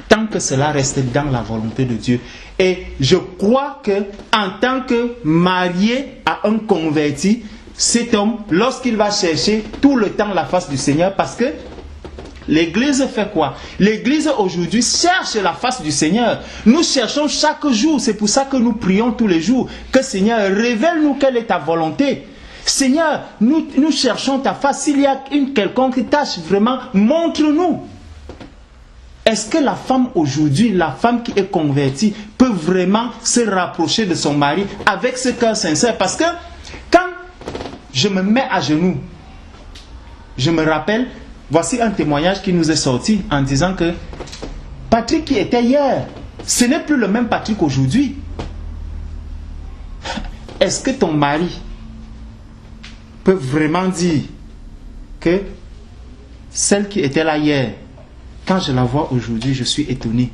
tant que cela reste dans la volonté de Dieu. Et je crois que en tant que marié à un converti, cet homme, lorsqu'il va chercher tout le temps la face du Seigneur, parce que l'Église fait quoi? L'Église aujourd'hui cherche la face du Seigneur. Nous cherchons chaque jour. C'est pour ça que nous prions tous les jours. Que Seigneur, révèle-nous quelle est ta volonté. Seigneur, nous cherchons ta face. S'il y a une quelconque tâche, vraiment, montre-nous. Est-ce que la femme aujourd'hui, la femme qui est convertie, peut vraiment se rapprocher de son mari avec ce cœur sincère? Parce que quand je me mets à genoux, je me rappelle, voici un témoignage qui nous est sorti en disant que Patrick qui était hier, ce n'est plus le même Patrick aujourd'hui. Est-ce que ton mari peut vraiment dire que celle qui était là hier, quand je la vois aujourd'hui, je suis étonné.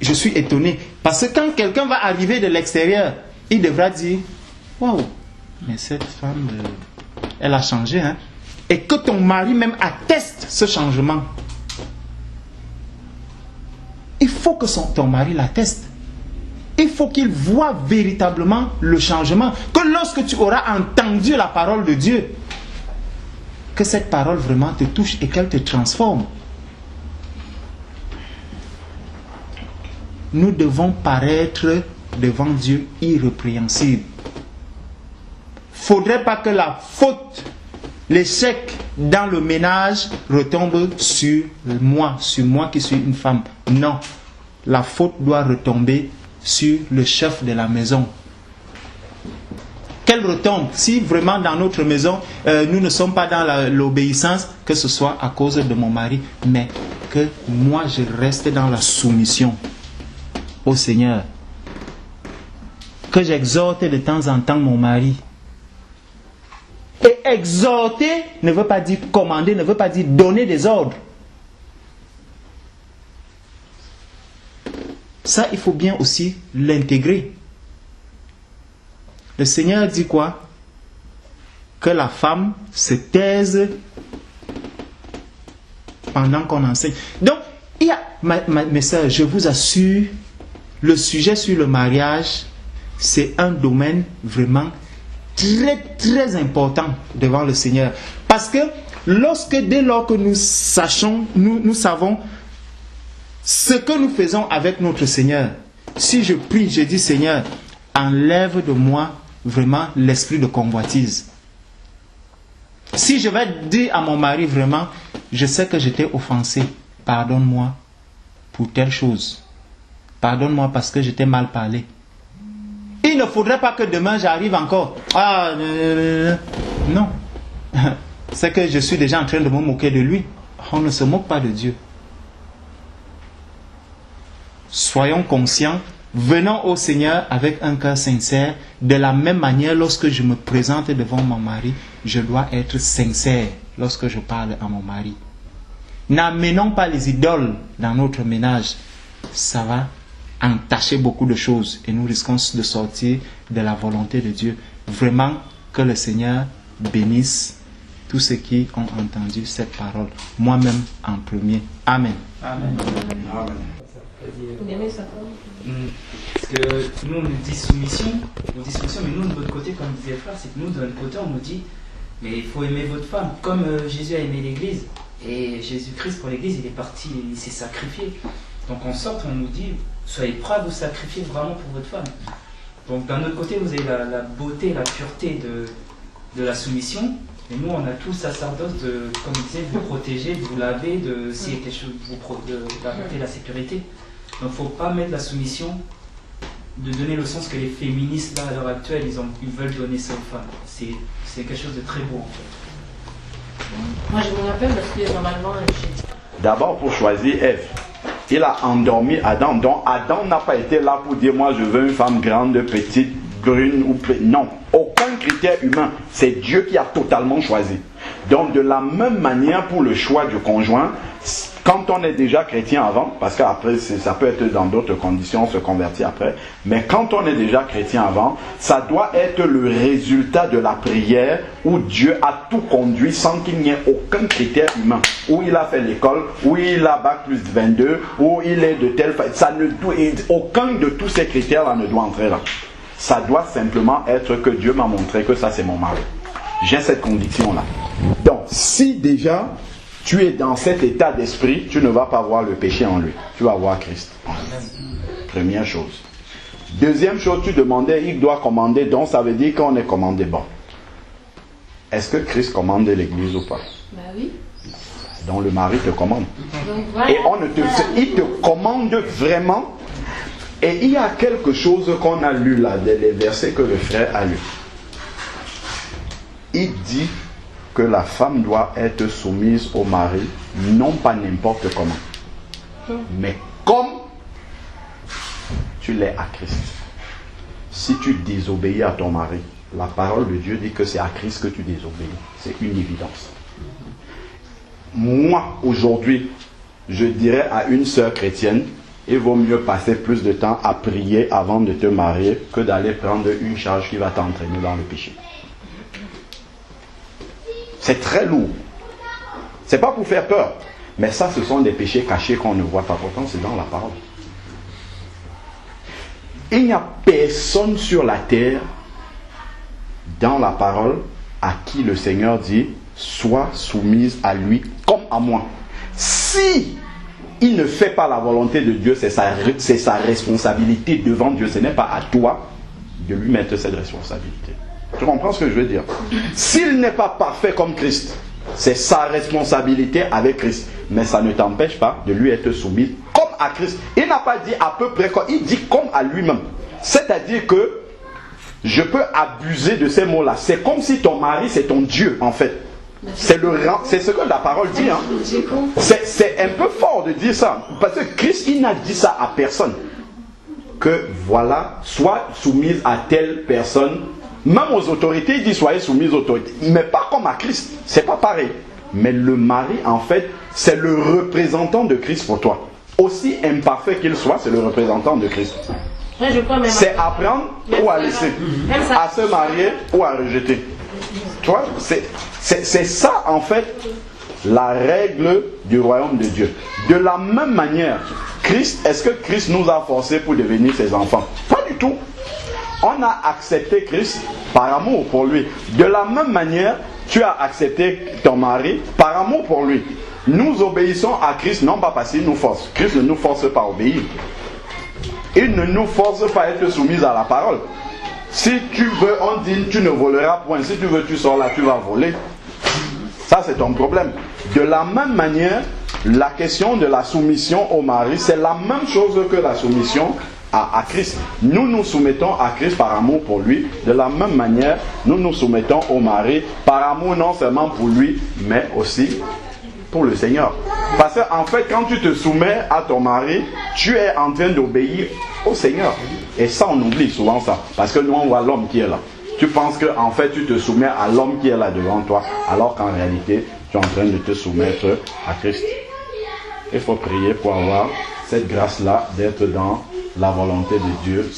Je suis étonné. Parce que quand quelqu'un va arriver de l'extérieur, il devra dire, waouh, mais cette femme, elle a changé. Hein? Et que ton mari même atteste ce changement. Il faut que ton mari l'atteste. Il faut qu'il voie véritablement le changement. Que lorsque tu auras entendu la parole de Dieu, que cette parole vraiment te touche et qu'elle te transforme. Nous devons paraître devant Dieu irrépréhensible. Faudrait pas que la faute, l'échec dans le ménage retombe sur moi qui suis une femme. Non, la faute doit retomber sur le chef de la maison. Qu'elle retombe, si vraiment dans notre maison, nous ne sommes pas dans l'obéissance, que ce soit à cause de mon mari, mais que moi je reste dans la soumission au Seigneur. Que j'exhorte de temps en temps mon mari. Et exhorter ne veut pas dire commander, ne veut pas dire donner des ordres. Ça, il faut bien aussi l'intégrer. Le Seigneur dit quoi? Que la femme se taise pendant qu'on enseigne. Donc, il y a, mes soeurs, je vous assure, le sujet sur le mariage, c'est un domaine vraiment très, très important devant le Seigneur. Parce que dès lors que nous sachons, nous savons ce que nous faisons avec notre Seigneur. Si je prie, je dis Seigneur, enlève de moi vraiment l'esprit de convoitise. Si je vais dire à mon mari vraiment, je sais que j'étais offensé, pardonne-moi pour telle chose. Pardonne-moi parce que j'étais mal parlé. Il ne faudrait pas que demain j'arrive encore. Non. C'est que je suis déjà en train de me moquer de lui. On ne se moque pas de Dieu. Soyons conscients, venons au Seigneur avec un cœur sincère. De la même manière, lorsque je me présente devant mon mari, je dois être sincère lorsque je parle à mon mari. N'amenons pas les idoles dans notre ménage. Ça va entacher beaucoup de choses et nous risquons de sortir de la volonté de Dieu. Vraiment, que le Seigneur bénisse tous ceux qui ont entendu cette parole. Moi-même en premier. Amen. Amen. Amen. Parce que nous on nous dit soumission, mais nous de notre côté, comme disait le frère, c'est que nous de notre côté on nous dit mais il faut aimer votre femme comme Jésus a aimé l'église et Jésus-Christ pour l'église il est parti, il s'est sacrifié. Donc en sorte on nous dit soyez prêts à vous sacrifier vraiment pour votre femme. Donc d'un autre côté vous avez la beauté, la pureté de la soumission. Et nous, on a tout sacerdoce de, comme il disait, de vous protéger, de vous laver, de s'il y a quelque chose, d'apporter la sécurité. Donc, il ne faut pas mettre la soumission, de donner le sens que les féministes, là, à l'heure actuelle, ils veulent donner ça aux femmes. C'est quelque chose de très beau, en fait. Moi, je me rappelle parce que normalement, D'abord, pour choisir Ève, il a endormi Adam. Donc, Adam n'a pas été là pour dire moi, je veux une femme grande, petite, brune ou non. Aucun critère humain. C'est Dieu qui a totalement choisi. Donc, de la même manière pour le choix du conjoint, quand on est déjà chrétien avant, parce qu'après, ça peut être dans d'autres conditions, on se convertit après, mais quand on est déjà chrétien avant, ça doit être le résultat de la prière où Dieu a tout conduit sans qu'il n'y ait aucun critère humain. Où il a fait l'école, où il a bac plus 22, où il est de telle façon. Aucun de tous ces critères-là ne doit entrer là. Ça doit simplement être que Dieu m'a montré que ça c'est mon mari. J'ai cette conviction-là. Donc, si déjà tu es dans cet état d'esprit, tu ne vas pas voir le péché en lui. Tu vas voir Christ en lui. Première chose. Deuxième chose, tu demandais, il doit commander, donc ça veut dire qu'on est commandé. Bon. Est-ce que Christ commande l'église ou pas? Bah oui. Donc le mari te commande. Donc, voilà. Et il te commande vraiment. Et il y a quelque chose qu'on a lu là, les versets que le frère a lu. Il dit que la femme doit être soumise au mari, non pas n'importe comment, mais comme tu l'es à Christ. Si tu désobéis à ton mari, la parole de Dieu dit que c'est à Christ que tu désobéis. C'est une évidence. Moi, aujourd'hui, je dirais à une sœur chrétienne, il vaut mieux passer plus de temps à prier avant de te marier que d'aller prendre une charge qui va t'entraîner dans le péché. C'est très lourd. C'est pas pour faire peur. Mais ça, ce sont des péchés cachés qu'on ne voit pas. Pourtant, c'est dans la parole. Il n'y a personne sur la terre, dans la parole, à qui le Seigneur dit « Sois soumise à lui comme à moi ». Si il ne fait pas la volonté de Dieu, c'est sa responsabilité devant Dieu. Ce n'est pas à toi de lui mettre cette responsabilité. Tu comprends ce que je veux dire? S'il n'est pas parfait comme Christ, c'est sa responsabilité avec Christ. Mais ça ne t'empêche pas de lui être soumis comme à Christ. Il n'a pas dit à peu près comme, il dit comme à lui-même. C'est-à-dire que je peux abuser de ces mots-là. C'est comme si ton mari, c'est ton Dieu, en fait. C'est ce que la parole dit. Hein. C'est un peu fort de dire ça. Parce que Christ, il n'a dit ça à personne. Que voilà, sois soumise à telle personne Même aux autorités, il dit soyez soumis aux autorités. Mais pas comme à Christ. C'est pas pareil. Mais le mari, en fait, c'est le représentant de Christ pour toi. Aussi imparfait qu'il soit, c'est le représentant de Christ. Ouais, je crois même. C'est à prendre ou à laisser. À se marier ou à rejeter. Tu vois, c'est ça, en fait, la règle du royaume de Dieu. De la même manière, Christ, est-ce que Christ nous a forcés pour devenir ses enfants? Pas du tout. On a accepté Christ par amour pour lui. De la même manière, tu as accepté ton mari par amour pour lui. Nous obéissons à Christ, non pas parce qu'il nous force. Christ ne nous force pas à obéir. Il ne nous force pas à être soumis à la parole. Si tu veux, on dit tu ne voleras point. Si tu veux, tu sors là, tu vas voler. Ça, c'est ton problème. De la même manière, la question de la soumission au mari, c'est la même chose que la soumission à Christ. Nous nous soumettons à Christ par amour pour lui. De la même manière, nous nous soumettons au mari par amour non seulement pour lui, mais aussi pour le Seigneur. Parce qu'en fait, quand tu te soumets à ton mari, tu es en train d'obéir au Seigneur. Et ça, on oublie souvent ça. Parce que nous, on voit l'homme qui est là. Tu penses que en fait, tu te soumets à l'homme qui est là devant toi, alors qu'en réalité, tu es en train de te soumettre à Christ. Il faut prier pour avoir cette grâce-là, d'être dans la volonté de Dieu.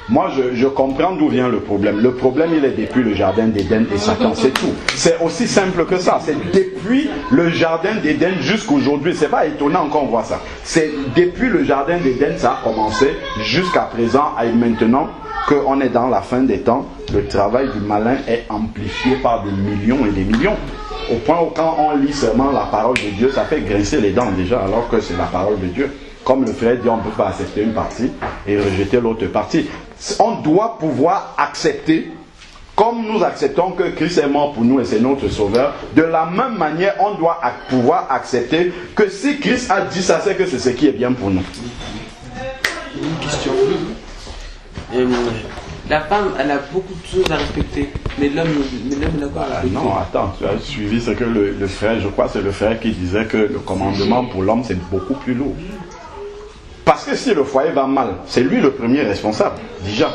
Moi, je comprends d'où vient le problème. Le problème, il est depuis le jardin d'Éden et Satan, c'est tout. C'est aussi simple que ça. C'est depuis le jardin d'Éden jusqu'aujourd'hui. C'est pas étonnant qu'on voit ça. C'est depuis le jardin d'Éden, ça a commencé jusqu'à présent, et maintenant qu'on est dans la fin des temps, le travail du malin est amplifié par des millions et des millions. Au point où quand on lit seulement la parole de Dieu, ça fait grincer les dents déjà, alors que c'est la parole de Dieu. Comme le frère dit, on ne peut pas accepter une partie et rejeter l'autre partie. On doit pouvoir accepter, comme nous acceptons que Christ est mort pour nous et c'est notre sauveur, de la même manière, on doit pouvoir accepter que si Christ a dit ça, c'est que c'est ce qui est bien pour nous. Une question. La femme, elle a beaucoup de choses à respecter, mais l'homme n'a pas à respecter. Non, attends, tu as suivi ce que le frère, je crois que c'est le frère qui disait que le commandement pour l'homme, c'est beaucoup plus lourd. Parce que si le foyer va mal, c'est lui le premier responsable, déjà.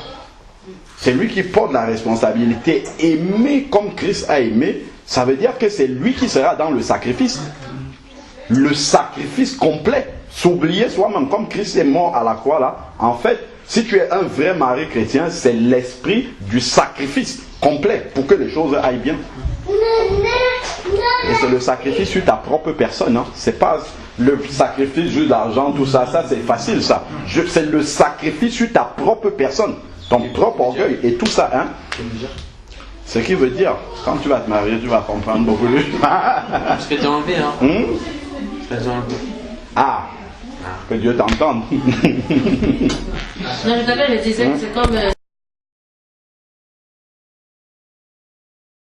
C'est lui qui porte la responsabilité. Aimer comme Christ a aimé, ça veut dire que c'est lui qui sera dans le sacrifice. Le sacrifice complet. S'oublier soi-même, comme Christ est mort à la croix là. En fait, si tu es un vrai mari chrétien, c'est l'esprit du sacrifice complet pour que les choses aillent bien. Et c'est le sacrifice sur ta propre personne. Hein. C'est pas le sacrifice juste d'argent, tout ça. Ça, c'est facile, ça. C'est le sacrifice sur ta propre personne. Ton propre orgueil et tout ça. Hein. Ce qui veut dire, quand tu vas te marier, tu vas comprendre beaucoup plus. Parce que tu as enlevé, hein. Ah, que Dieu t'entende. Non, je disais que c'est comme...